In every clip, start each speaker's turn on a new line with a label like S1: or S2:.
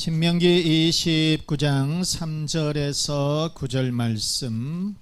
S1: 신명기 29장 3절에서 9절 말씀.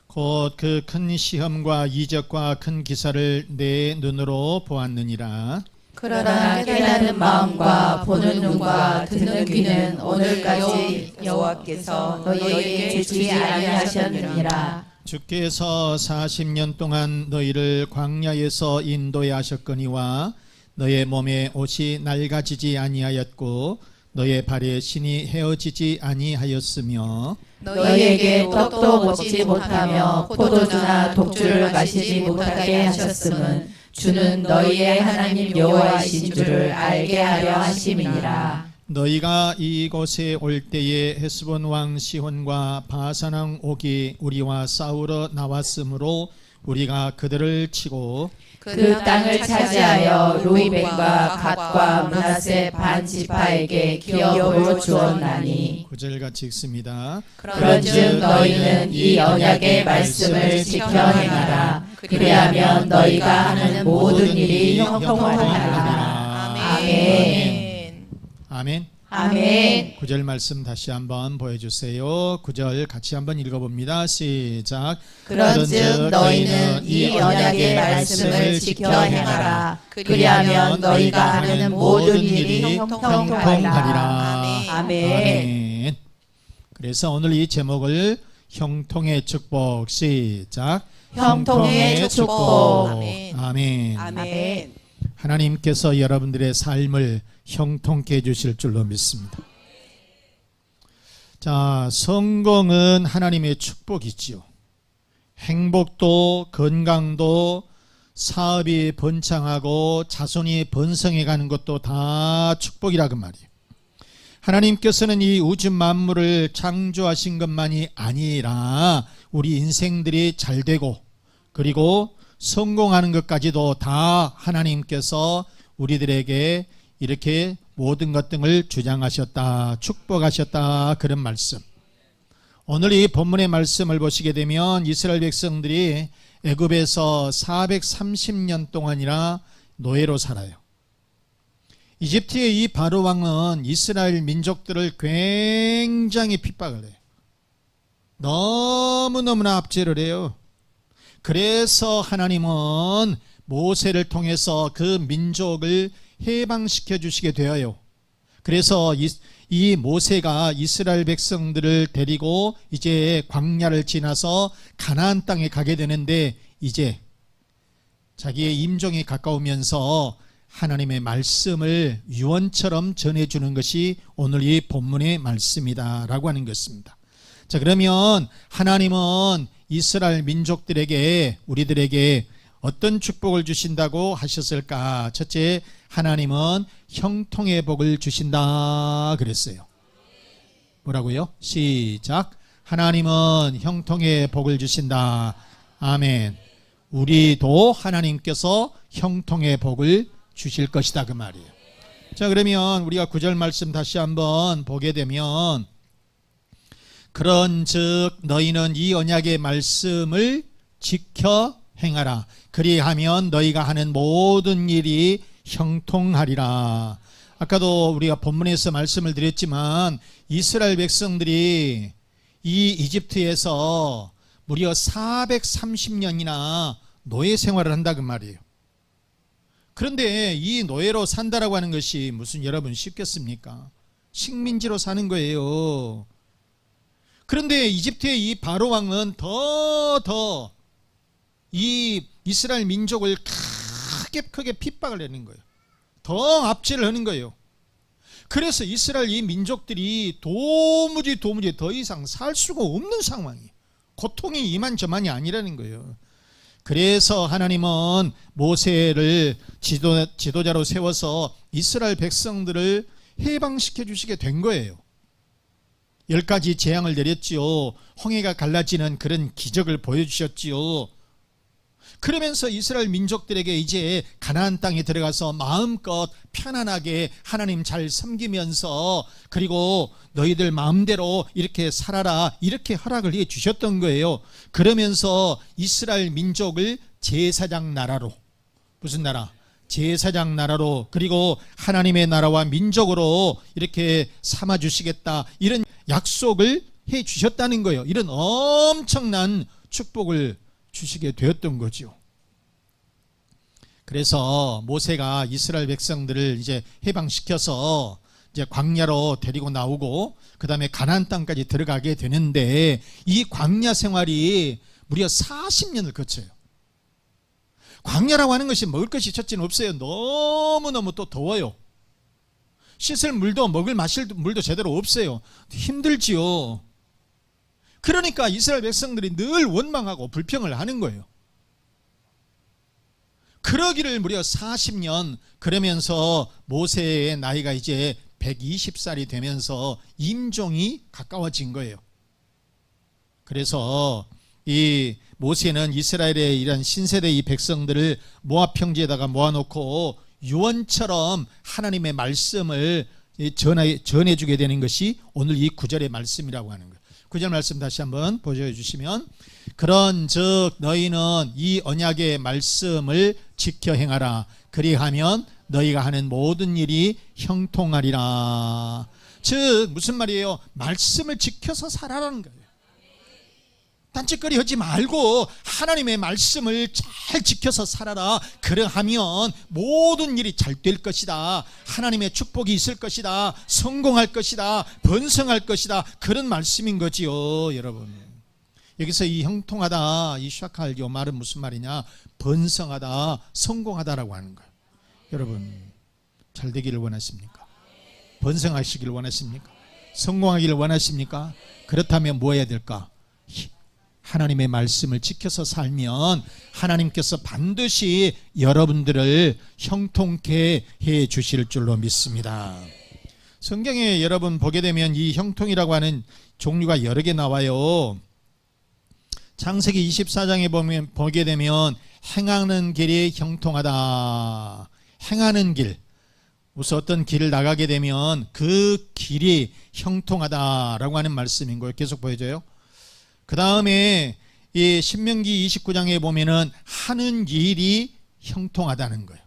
S1: 곧 그 큰 시험과 이적과 큰 기사를 내 눈으로 보았느니라.
S2: 그러나 깨닫는 마음과 보는 눈과 듣는 귀는 오늘까지 여호와께서 너희에게 주지 아니하셨느니라.
S1: 주께서 40년 동안 너희를 광야에서 인도해 하셨거니와 너의 몸에 옷이 낡아지지 아니하였고 너의 발에 신이 헤어지지 아니하였으며
S2: 너희에게 떡도 먹지 못하며 포도주나 독주를 마시지 못하게 하셨음은 주는 너희의 하나님 여호와이신 줄을 알게 하려 하심이니라.
S1: 너희가 이곳에 올 때에 헤스본 왕 시혼과 바산 왕 옥이 우리와 싸우러 나왔으므로 우리가 그들을 치고
S2: 그 땅을 차지하여 루이벤과 갓과 므낫세 반 지파에게 기업으로 주었나니.
S1: 9절 같이 읽습니다.
S2: 그런즉 너희는 이 언약의 말씀을 지켜 행하라. 그리하면 너희가 하는 모든 일이 형통하리라. 아멘.
S1: 아멘.
S2: 아멘.
S1: 9절 말씀 다시 한번 보여주세요. 9절 같이 한번 읽어봅니다. 시작.
S2: 그런즉 너희는 이 언약의 말씀을 지켜 행하라. 그리하면 너희가 하는 모든 일이 형통하리라. 아멘.
S1: 그래서 오늘 이 제목을 형통의 축복. 시작.
S2: 형통의 축복.
S1: 아멘.
S2: 아멘.
S1: 하나님께서 여러분들의 삶을 형통케 해주실 줄로 믿습니다. 자, 성공은 하나님의 축복이지요. 행복도 건강도 사업이 번창하고 자손이 번성해 가는 것도 다 축복이라고 말이에요. 하나님께서는 이 우주 만물을 창조하신 것만이 아니라 우리 인생들이 잘 되고 그리고 성공하는 것까지도 다 하나님께서 우리들에게 이렇게 모든 것 등을 주장하셨다, 축복하셨다, 그런 말씀. 오늘 이 본문의 말씀을 보시게 되면 이스라엘 백성들이 애굽에서 430년 동안이나 노예로 살아요. 이집트의 이 바로 왕은 이스라엘 민족들을 굉장히 핍박을 해요. 너무너무나 압제를 해요. 그래서 하나님은 모세를 통해서 그 민족을 해방시켜 주시게 되어요. 그래서 이 모세가 이스라엘 백성들을 데리고 이제 광야를 지나서 가나안 땅에 가게 되는데 이제 자기의 임종이 가까우면서 하나님의 말씀을 유언처럼 전해주는 것이 오늘 이 본문의 말씀이다라고 하는 것입니다. 자, 그러면 하나님은 이스라엘 민족들에게 우리들에게 어떤 축복을 주신다고 하셨을까? 첫째, 하나님은 형통의 복을 주신다 그랬어요. 뭐라고요? 시작. 하나님은 형통의 복을 주신다. 아멘. 우리도 하나님께서 형통의 복을 주실 것이다 그 말이에요. 자, 그러면 우리가 9절 말씀 다시 한번 보게 되면 그런즉 너희는 이 언약의 말씀을 지켜 행하라. 그리하면 너희가 하는 모든 일이 형통하리라. 아까도 우리가 본문에서 말씀을 드렸지만 이스라엘 백성들이 이 이집트에서 무려 430년이나 노예 생활을 한다 그 말이에요. 그런데 이 노예로 산다라고 하는 것이 무슨 여러분 쉽겠습니까? 식민지로 사는 거예요. 그런데 이집트의 이 바로 왕은 더 이 이스라엘 민족을 크게 핍박을 하는 거예요. 더 압제를 하는 거예요. 그래서 이스라엘 이 민족들이 도무지 더 이상 살 수가 없는 상황이에요. 고통이 이만저만이 아니라는 거예요. 그래서 하나님은 모세를 지도자로 세워서 이스라엘 백성들을 해방시켜 주시게 된 거예요. 10가지 재앙을 내렸지요. 홍해가 갈라지는 그런 기적을 보여주셨지요. 그러면서 이스라엘 민족들에게 이제 가나안 땅에 들어가서 마음껏 편안하게 하나님 잘 섬기면서 그리고 너희들 마음대로 이렇게 살아라 이렇게 허락을 해 주셨던 거예요. 그러면서 이스라엘 민족을 제사장 나라로, 무슨 나라? 제사장 나라로 그리고 하나님의 나라와 민족으로 이렇게 삼아 주시겠다, 이런 약속을 해 주셨다는 거예요. 이런 엄청난 축복을 주시게 되었던 거죠. 그래서 모세가 이스라엘 백성들을 이제 해방시켜서 이제 광야로 데리고 나오고 그 다음에 가나안 땅까지 들어가게 되는데, 이 광야 생활이 무려 40년을 거쳐요. 광야라고 하는 것이 먹을 것이 첫째는 없어요. 너무너무 또 더워요. 씻을 물도 마실 물도 제대로 없어요. 힘들지요. 그러니까 이스라엘 백성들이 늘 원망하고 불평을 하는 거예요. 그러기를 무려 40년, 그러면서 모세의 나이가 이제 120살이 되면서 임종이 가까워진 거예요. 그래서 이 모세는 이스라엘의 이런 신세대 이 백성들을 모압 평지에다가 모아놓고 유언처럼 하나님의 말씀을 전해주게 되는 것이 오늘 이 9절의 말씀이라고 하는 거예요. 9절 말씀 다시 한번 보여주시면, 그런즉 너희는 이 언약의 말씀을 지켜 행하라. 그리하면 너희가 하는 모든 일이 형통하리라. 즉 무슨 말이에요? 말씀을 지켜서 살아라는 거예요. 딴짓거리 하지 말고 하나님의 말씀을 잘 지켜서 살아라. 그러하면 모든 일이 잘 될 것이다. 하나님의 축복이 있을 것이다. 성공할 것이다. 번성할 것이다. 그런 말씀인 거지요, 여러분. 여기서 이 형통하다, 이 샤칼, 이 말은 무슨 말이냐? 번성하다, 성공하다라고 하는 거예요. 여러분, 잘 되기를 원하십니까? 번성하시기를 원하십니까? 성공하기를 원하십니까? 그렇다면 뭐 해야 될까? 하나님의 말씀을 지켜서 살면 하나님께서 반드시 여러분들을 형통케 해 주실 줄로 믿습니다. 성경에 여러분 보게 되면 이 형통이라고 하는 종류가 여러 개 나와요. 창세기 24장에 보게 되면 행하는 길이 형통하다. 행하는 길, 무슨 어떤 길을 나가게 되면 그 길이 형통하다라고 하는 말씀인 거예요. 계속 보여줘요. 그 다음에 이 신명기 29장에 보면은 하는 일이 형통하다는 거예요.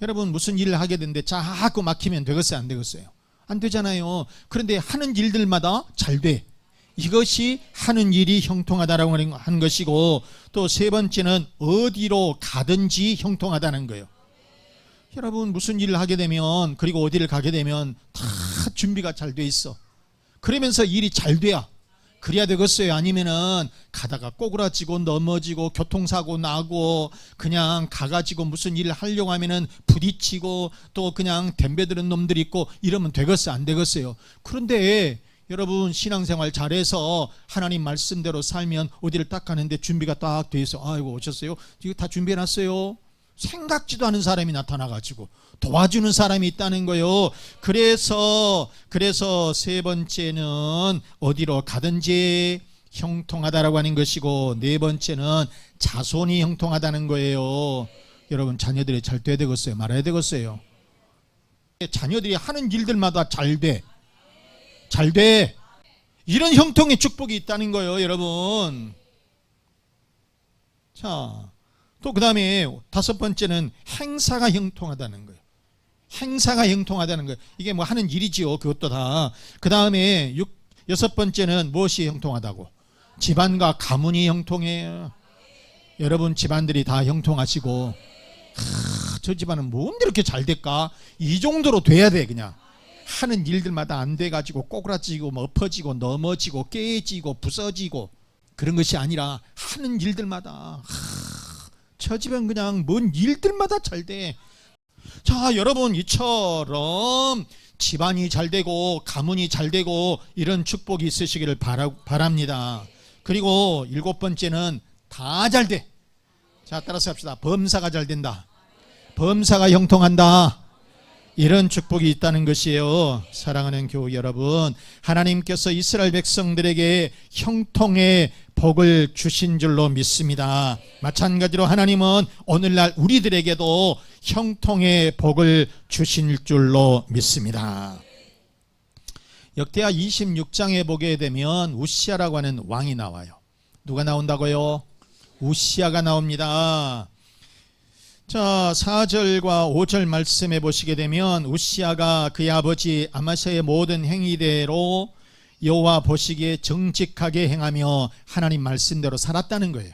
S1: 여러분 무슨 일을 하게 되는데 자꾸 막히면 되겠어요, 안 되겠어요? 안 되잖아요. 그런데 하는 일들마다 잘 돼. 이것이 하는 일이 형통하다라고 하는 것이고, 또 세 번째는 어디로 가든지 형통하다는 거예요. 여러분 무슨 일을 하게 되면, 그리고 어디를 가게 되면 다 준비가 잘 돼 있어. 그러면서 일이 잘 돼야, 그래야 되겠어요? 아니면은 가다가 꼬꾸라지고 넘어지고 교통사고 나고 그냥 가가지고 무슨 일을 하려고 하면은 부딪히고 또 그냥 덤벼드는 놈들이 있고 이러면 되겠어요? 안 되겠어요? 그런데 여러분 신앙생활 잘해서 하나님 말씀대로 살면 어디를 딱 가는데 준비가 딱 돼 있어. 아이고 오셨어요? 이거 다 준비해놨어요? 생각지도 않은 사람이 나타나가지고 도와주는 사람이 있다는 거예요. 그래서 세 번째는 어디로 가든지 형통하다라고 하는 것이고, 네 번째는 자손이 형통하다는 거예요. 여러분 자녀들이 잘 돼야 되겠어요? 말아야 되겠어요? 자녀들이 하는 일들마다 잘 돼. 이런 형통의 축복이 있다는 거예요, 여러분. 자, 또 그 다음에 다섯 번째는 행사가 형통하다는 거예요. 행사가 형통하다는 거예요. 이게 뭐 하는 일이지요, 그것도 다. 그 다음에 여섯 번째는 무엇이 형통하다고? 집안과 가문이 형통해요. 여러분 집안들이 다 형통하시고, 저 집안은 뭔데 이렇게 잘 될까? 이 정도로 돼야 돼. 그냥 하는 일들마다 안 돼가지고 꼬꾸라지고 뭐 엎어지고 넘어지고 깨지고 부서지고 그런 것이 아니라 하는 일들마다 저 집은 그냥 뭔 일들마다 잘 돼. 자, 여러분 이처럼 집안이 잘 되고 가문이 잘 되고 이런 축복이 있으시기를 바랍니다. 그리고 일곱 번째는 다 잘 돼. 자, 따라서 합시다. 범사가 잘 된다. 범사가 형통한다. 이런 축복이 있다는 것이에요. 사랑하는 교우 여러분, 하나님께서 이스라엘 백성들에게 형통의 복을 주신 줄로 믿습니다. 마찬가지로 하나님은 오늘날 우리들에게도 형통의 복을 주신 줄로 믿습니다. 역대하 26장에 보게 되면 우시아라고 하는 왕이 나와요. 누가 나온다고요? 우시아가 나옵니다. 자, 4절과 5절 말씀해 보시게 되면 우시아가 그의 아버지 아마샤의 모든 행위대로 여호와 보시기에 정직하게 행하며 하나님 말씀대로 살았다는 거예요.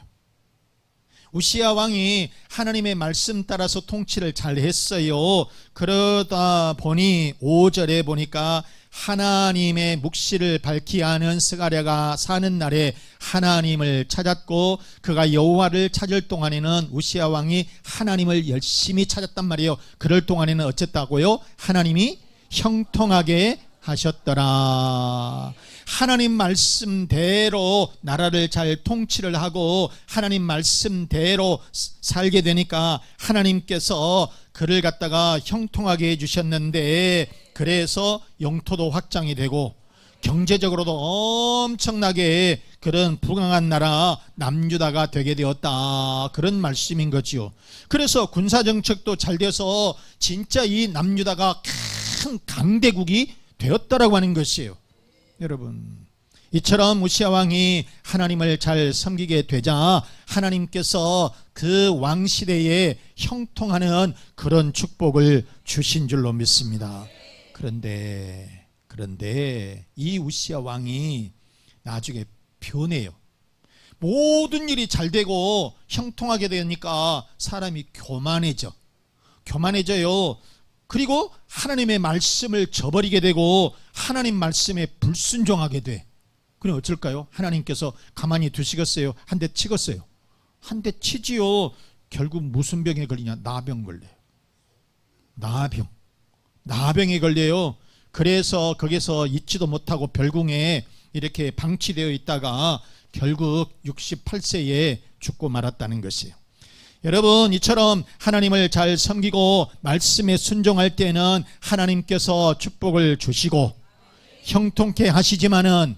S1: 우시아 왕이 하나님의 말씀 따라서 통치를 잘 했어요. 그러다 보니 5절에 보니까 하나님의 묵시를 밝히 아는 스가랴가 사는 날에 하나님을 찾았고, 그가 여호와를 찾을 동안에는 우시아 왕이 하나님을 열심히 찾았단 말이에요. 그럴 동안에는 어쨌다고요? 하나님이 형통하게 하셨더라. 하나님 말씀대로 나라를 잘 통치를 하고 하나님 말씀대로 살게 되니까 하나님께서 그를 갖다가 형통하게 해주셨는데, 그래서 영토도 확장이 되고 경제적으로도 엄청나게 그런 부강한 나라 남유다가 되게 되었다, 그런 말씀인 거지요. 그래서 군사정책도 잘 돼서 진짜 이 남유다가 큰 강대국이 되었다라고 하는 것이에요. 여러분, 이처럼 우시아 왕이 하나님을 잘 섬기게 되자 하나님께서 그 왕시대에 형통하는 그런 축복을 주신 줄로 믿습니다. 그런데 이 우시아 왕이 나중에 변해요. 모든 일이 잘 되고 형통하게 되니까 사람이 교만해져요. 그리고 하나님의 말씀을 저버리게 되고 하나님 말씀에 불순종하게 돼. 그럼 어쩔까요? 하나님께서 가만히 두시겠어요? 한 대 치겠어요? 한 대 치지요. 결국 무슨 병에 걸리냐? 나병 걸려요. 나병에 걸려요. 그래서 거기서 있지도 못하고 별궁에 이렇게 방치되어 있다가 결국 68세에 죽고 말았다는 것이에요. 여러분, 이처럼 하나님을 잘 섬기고 말씀에 순종할 때는 하나님께서 축복을 주시고 형통케 하시지만은,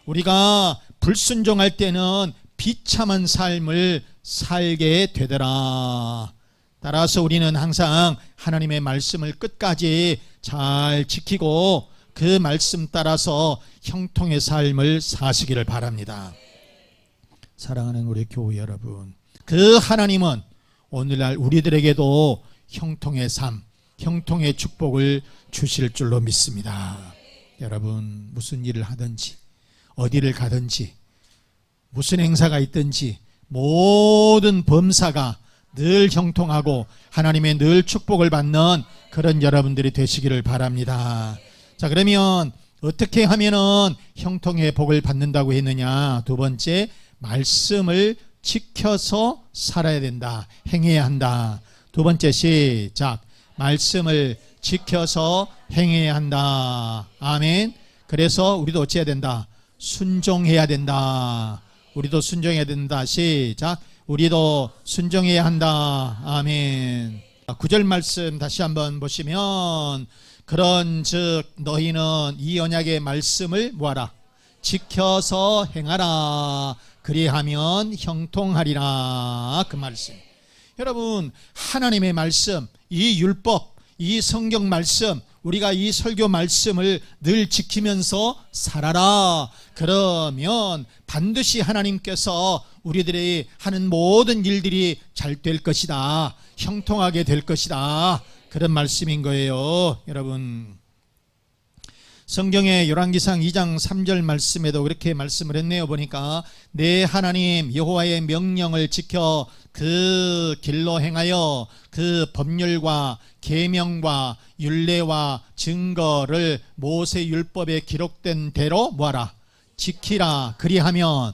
S1: 우리가 불순종할 때는 비참한 삶을 살게 되더라. 따라서 우리는 항상 하나님의 말씀을 끝까지 잘 지키고 그 말씀 따라서 형통의 삶을 사시기를 바랍니다. 사랑하는 우리 교회 여러분, 그 하나님은 오늘날 우리들에게도 형통의 삶, 형통의 축복을 주실 줄로 믿습니다. 여러분, 무슨 일을 하든지 어디를 가든지 무슨 행사가 있든지 모든 범사가 늘 형통하고 하나님의 늘 축복을 받는 그런 여러분들이 되시기를 바랍니다. 자, 그러면 어떻게 하면은 형통의 복을 받는다고 했느냐? 두 번째, 말씀을 지켜서 살아야 된다, 행해야 한다. 두 번째, 시작. 말씀을 지켜서 행해야 한다. 아멘. 그래서 우리도 어찌해야 된다? 순종해야 된다. 우리도 순종해야 된다. 시작. 우리도 순종해야 한다. 아멘. 9절 말씀 다시 한번 보시면, 그런즉 너희는 이 언약의 말씀을 뭐하라? 지켜서 행하라. 그리하면 형통하리라. 그 말씀. 여러분, 하나님의 말씀, 이 율법, 이 성경 말씀, 우리가 이 설교 말씀을 늘 지키면서 살아라. 그러면 반드시 하나님께서 우리들이 하는 모든 일들이 잘 될 것이다, 형통하게 될 것이다, 그런 말씀인 거예요. 여러분, 성경의 열왕기상 2장 3절 말씀에도 그렇게 말씀을 했네요. 보니까 내 하나님 여호와의 명령을 지켜 그 길로 행하여 그 법률과 계명과 율례와 증거를 모세 율법에 기록된 대로 뭐하라? 지키라. 그리하면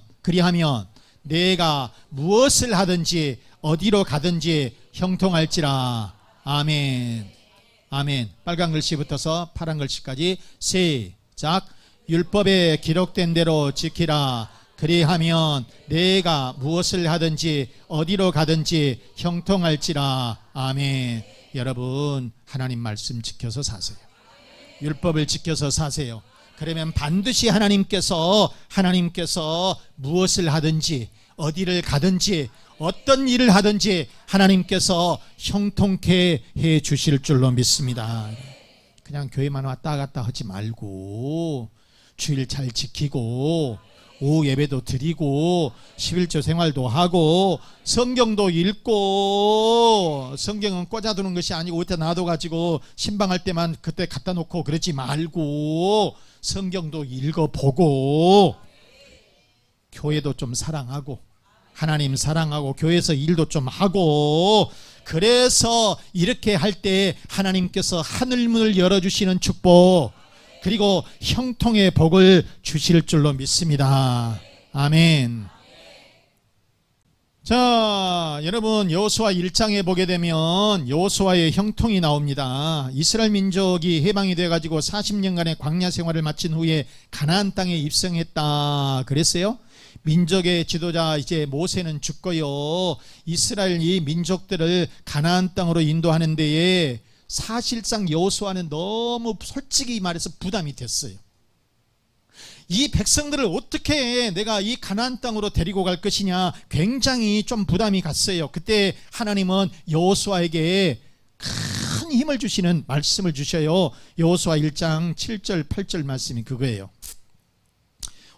S1: 내가 무엇을 하든지 어디로 가든지 형통할지라. 아멘. 아멘. 빨간 글씨부터서 파란 글씨까지 시작. 율법에 기록된 대로 지키라. 그리하면 내가 무엇을 하든지 어디로 가든지 형통할지라. 아멘. 여러분, 하나님 말씀 지켜서 사세요. 율법을 지켜서 사세요. 그러면 반드시 하나님께서 무엇을 하든지 어디를 가든지 어떤 일을 하든지 하나님께서 형통케 해 주실 줄로 믿습니다. 그냥 교회만 왔다 갔다 하지 말고 주일 잘 지키고 오후 예배도 드리고 11조 생활도 하고 성경도 읽고, 성경은 꽂아두는 것이 아니고 어디다 놔둬가지고 신방할 때만 그때 갖다 놓고 그러지 말고 성경도 읽어보고, 교회도 좀 사랑하고, 하나님 사랑하고, 교회에서 일도 좀 하고, 그래서 이렇게 할 때 하나님께서 하늘문을 열어주시는 축복, 그리고 형통의 복을 주실 줄로 믿습니다. 아멘. 자, 여러분, 여호수아 1장에 보게 되면 여호수아의 형통이 나옵니다. 이스라엘 민족이 해방이 돼 가지고 40년간의 광야 생활을 마친 후에 가나안 땅에 입성했다 그랬어요. 민족의 지도자 이제 모세는 죽고요, 이스라엘이 민족들을 가나안 땅으로 인도하는 데에 사실상 여호수아는 너무 솔직히 말해서 부담이 됐어요. 이 백성들을 어떻게 내가 이 가나안 땅으로 데리고 갈 것이냐, 굉장히 좀 부담이 갔어요. 그때 하나님은 여호수아에게 큰 힘을 주시는 말씀을 주셔요. 여호수아 1장 7절 8절 말씀이 그거예요.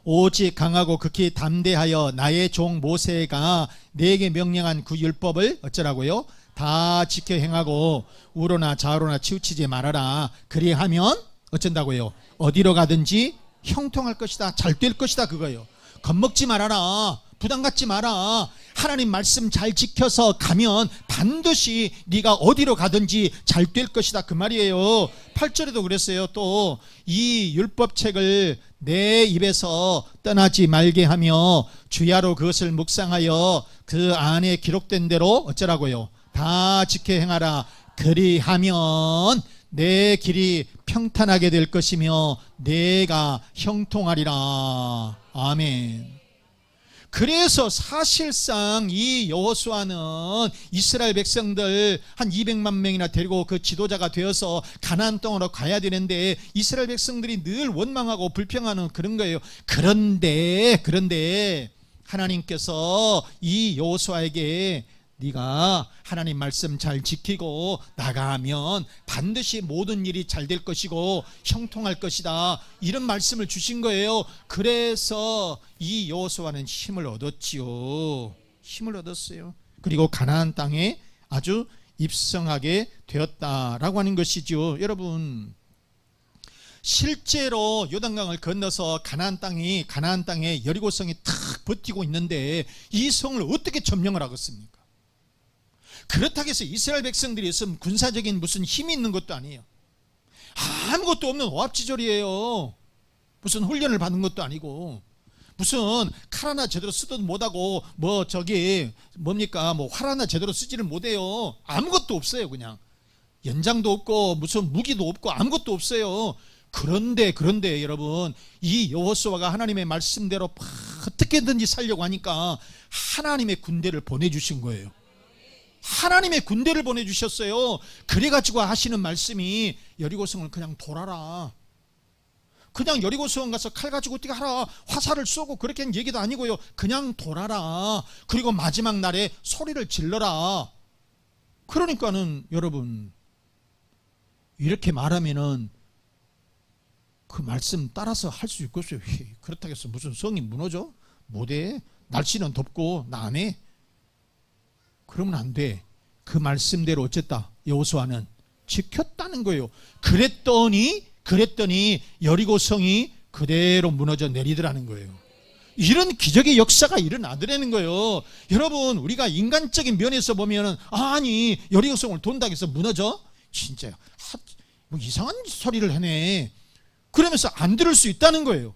S1: 오직 강하고 극히 담대하여 나의 종 모세가 내게 명령한 그 율법을 어쩌라고요? 다 지켜 행하고 우로나 좌로나 치우치지 말아라. 그리하면 어쩐다고요? 어디로 가든지 형통할 것이다, 잘 될 것이다, 그거예요. 겁먹지 말아라, 부담 갖지 마라. 하나님 말씀 잘 지켜서 가면 반드시 네가 어디로 가든지 잘 될 것이다, 그 말이에요. 8절에도 그랬어요. 또 이 율법책을 내 입에서 떠나지 말게 하며 주야로 그것을 묵상하여 그 안에 기록된 대로 어쩌라고요? 다 지켜 행하라. 그리하면 내 길이 평탄하게 될 것이며 내가 형통하리라. 아멘. 그래서 사실상 이 여호수아는 이스라엘 백성들 한 200만 명이나 데리고 그 지도자가 되어서 가나안 땅으로 가야 되는데 이스라엘 백성들이 늘 원망하고 불평하는 그런 거예요. 그런데 하나님께서 이 여호수아에게 네가 하나님 말씀 잘 지키고 나가면 반드시 모든 일이 잘 될 것이고 형통할 것이다, 이런 말씀을 주신 거예요. 그래서 이 여호수아는 힘을 얻었지요. 힘을 얻었어요. 그리고 가나안 땅에 아주 입성하게 되었다라고 하는 것이죠. 여러분, 실제로 요단강을 건너서 가나안 땅에 여리고성이 탁 버티고 있는데 이 성을 어떻게 점령을 하겠습니까? 그렇다고 해서 이스라엘 백성들이 있으면 군사적인 무슨 힘이 있는 것도 아니에요. 아무것도 없는 오합지졸이에요. 무슨 훈련을 받은 것도 아니고, 무슨 칼 하나 제대로 쓰도 못하고 뭐 활 하나 제대로 쓰지를 못해요. 아무것도 없어요. 그냥 연장도 없고 무슨 무기도 없고 아무것도 없어요. 그런데 여러분, 이 여호수아가 하나님의 말씀대로 어떻게든지 살려고 하니까 하나님의 군대를 보내주신 거예요. 하나님의 군대를 보내주셨어요. 그래가지고 하시는 말씀이 여리고성을 그냥 돌아라, 그냥 여리고성 가서 칼 가지고 어떻게 하라, 화살을 쏘고 그렇게 하는 얘기도 아니고요. 그냥 돌아라. 그리고 마지막 날에 소리를 질러라. 그러니까는 여러분, 이렇게 말하면은 그 말씀 따라서 할 수 있겠어요. 그렇다고 해서 무슨 성이 무너져? 못해. 날씨는 덥고 나 안 해. 그러면 안 돼. 그 말씀대로 어쨌다, 여호수아는 지켰다는 거예요. 그랬더니 여리고성이 그대로 무너져 내리더라는 거예요. 이런 기적의 역사가 일어나더라는 거예요. 여러분, 우리가 인간적인 면에서 보면은 아니 여리고성을 돈다고 해서 무너져? 진짜 뭐 이상한 소리를 하네, 그러면서 안 들을 수 있다는 거예요.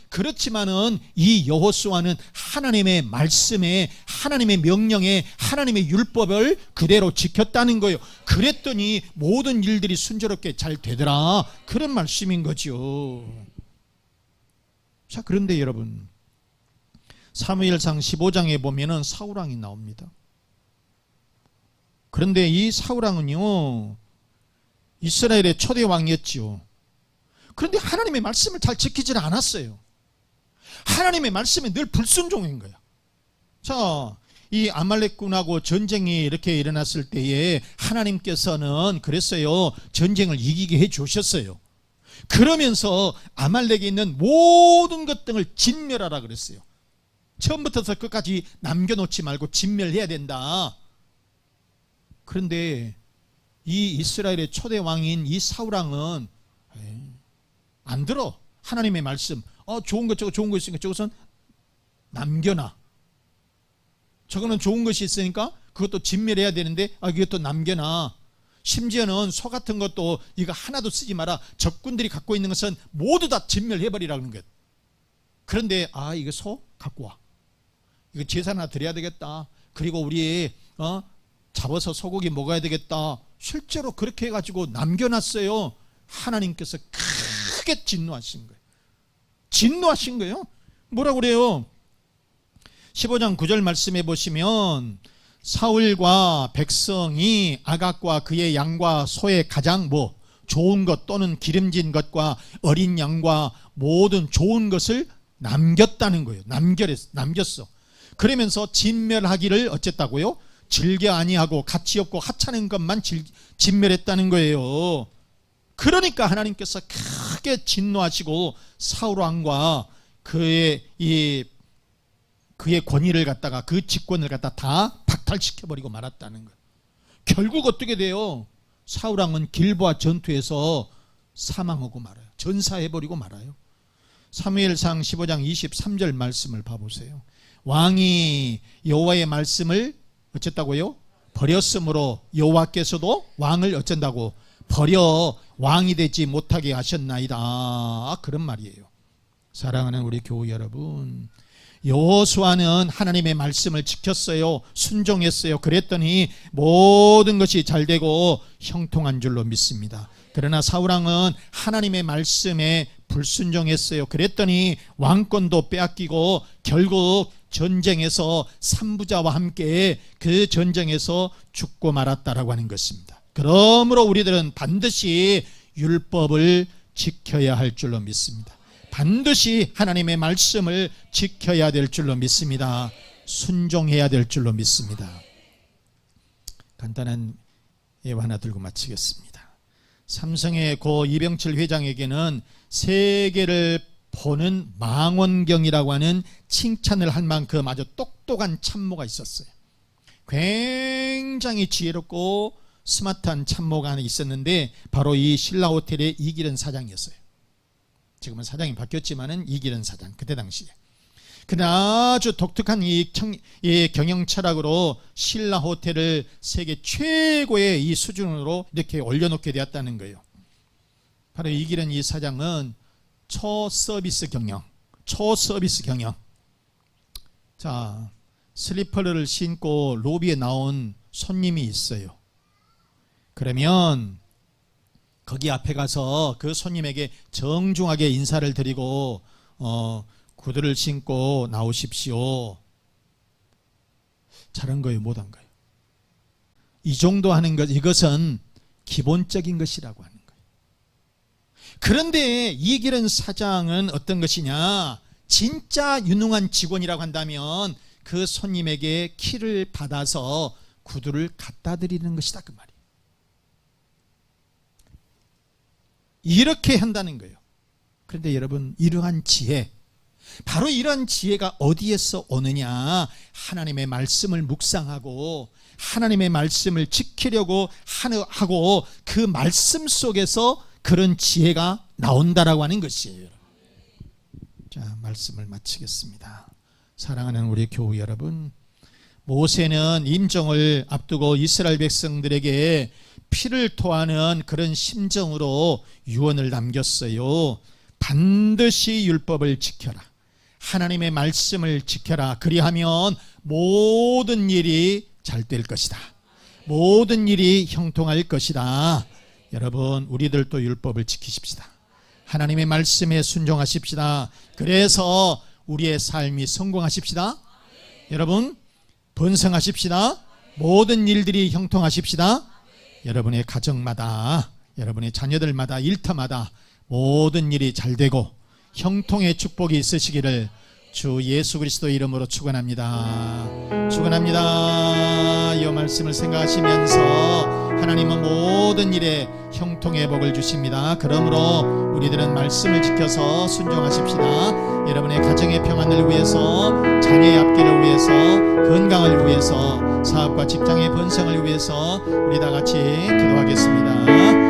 S1: 그렇지만은 이 여호수아는 하나님의 말씀에, 하나님의 명령에, 하나님의 율법을 그대로 지켰다는 거예요. 그랬더니 모든 일들이 순조롭게 잘 되더라, 그런 말씀인 거죠. 자, 그런데 여러분, 사무엘상 15장에 보면은 사울왕이 나옵니다. 그런데 이 사울왕은요, 이스라엘의 초대 왕이었지요. 그런데 하나님의 말씀을 잘 지키질 않았어요. 하나님의 말씀에 늘 불순종인 거야. 자, 이 아말렉군하고 전쟁이 이렇게 일어났을 때에 하나님께서는 그랬어요. 전쟁을 이기게 해 주셨어요. 그러면서 아말렉에 있는 모든 것 등을 진멸하라 그랬어요. 처음부터 끝까지 남겨놓지 말고 진멸해야 된다. 그런데 이 이스라엘의 초대 왕인 이 사울왕은 안 들어. 하나님의 말씀. 좋은 것, 저거 좋은 거 있으니까 저것은 남겨놔. 저거는 좋은 것이 있으니까 그것도 진멸해야 되는데 이것도 남겨놔. 심지어는 소 같은 것도 이거 하나도 쓰지 마라. 적군들이 갖고 있는 것은 모두 다 진멸해버리라는 것. 그런데 이거 소 갖고 와. 이거 제사 하나 드려야 되겠다. 그리고 우리 잡아서 소고기 먹어야 되겠다. 실제로 그렇게 해가지고 남겨놨어요. 하나님께서 크게 진노하신 거예요. 진노하신 거예요. 뭐라고 그래요? 15장 9절 말씀해 보시면 사울과 백성이 아각과 그의 양과 소의 가장 좋은 것 또는 기름진 것과 어린 양과 모든 좋은 것을 남겼다는 거예요. 남겼어. 그러면서 진멸하기를 어쨌다고요? 즐겨 아니하고 가치 없고 하찮은 것만 진멸했다는 거예요. 그러니까 하나님께서 크게 진노하시고 사울 왕과 그의 권위를 갖다가 그 직권을 갖다 다 박탈시켜버리고 말았다는 거예요. 결국 어떻게 돼요? 사울 왕은 길보아 전투에서 사망하고 말아요. 전사해버리고 말아요. 사무엘상 15장 23절 말씀을 봐보세요. 왕이 여호와의 말씀을 어쨌다고요? 버렸으므로 여호와께서도 왕을 어쩐다고? 버려 왕이 되지 못하게 하셨나이다. 그런 말이에요. 사랑하는 우리 교우 여러분, 여호수아는 하나님의 말씀을 지켰어요. 순종했어요. 그랬더니 모든 것이 잘되고 형통한 줄로 믿습니다. 그러나 사울왕은 하나님의 말씀에 불순종했어요. 그랬더니 왕권도 빼앗기고 결국 전쟁에서 삼부자와 함께 그 전쟁에서 죽고 말았다라고 하는 것입니다. 그러므로 우리들은 반드시 율법을 지켜야 할 줄로 믿습니다. 반드시 하나님의 말씀을 지켜야 될 줄로 믿습니다. 순종해야 될 줄로 믿습니다. 간단한 예화 하나 들고 마치겠습니다. 삼성의 고 이병철 회장에게는 세계를 보는 망원경이라고 하는 칭찬을 할 만큼 아주 똑똑한 참모가 있었어요. 굉장히 지혜롭고 스마트한 참모가 하나 있었는데 바로 이 신라호텔의 이기른 사장이었어요. 지금은 사장이 바뀌었지만은 이기른 사장, 그때 당시에. 그는 아주 독특한 이 경영 철학으로 신라호텔을 세계 최고의 이 수준으로 이렇게 올려놓게 되었다는 거예요. 바로 이기른 이 사장은 초서비스 경영. 자, 슬리퍼를 신고 로비에 나온 손님이 있어요. 그러면 거기 앞에 가서 그 손님에게 정중하게 인사를 드리고 구두를 신고 나오십시오. 잘한 거예요, 못한 거예요? 이 정도 하는 것, 이것은 기본적인 것이라고 하는 거예요. 그런데 이기른 사장은 어떤 것이냐? 진짜 유능한 직원이라고 한다면 그 손님에게 키를 받아서 구두를 갖다 드리는 것이다, 그 말이에요. 이렇게 한다는 거예요. 그런데 여러분, 이러한 지혜, 바로 이러한 지혜가 어디에서 오느냐? 하나님의 말씀을 묵상하고 하나님의 말씀을 지키려고 하고 그 말씀 속에서 그런 지혜가 나온다라고 하는 것이에요. 자, 말씀을 마치겠습니다. 사랑하는 우리 교우 여러분, 모세는 임종을 앞두고 이스라엘 백성들에게 피를 토하는 그런 심정으로 유언을 남겼어요. 반드시 율법을 지켜라. 하나님의 말씀을 지켜라. 그리하면 모든 일이 잘 될 것이다. 모든 일이 형통할 것이다. 여러분, 우리들도 율법을 지키십시다. 하나님의 말씀에 순종하십시다. 그래서 우리의 삶이 성공하십시다. 여러분, 번성하십시다. 모든 일들이 형통하십시다. 여러분의 가정마다, 여러분의 자녀들마다, 일터마다 모든 일이 잘 되고 형통의 축복이 있으시기를 주 예수 그리스도 이름으로 축원합니다. 축원합니다. 이 말씀을 생각하시면서 하나님은 모든 일에 형통의 복을 주십니다. 그러므로 우리들은 말씀을 지켜서 순종하십시다. 여러분의 가정의 평안을 위해서, 자녀의 앞길을 위해서, 건강을 위해서, 사업과 직장의 번성을 위해서 우리 다 같이 기도하겠습니다.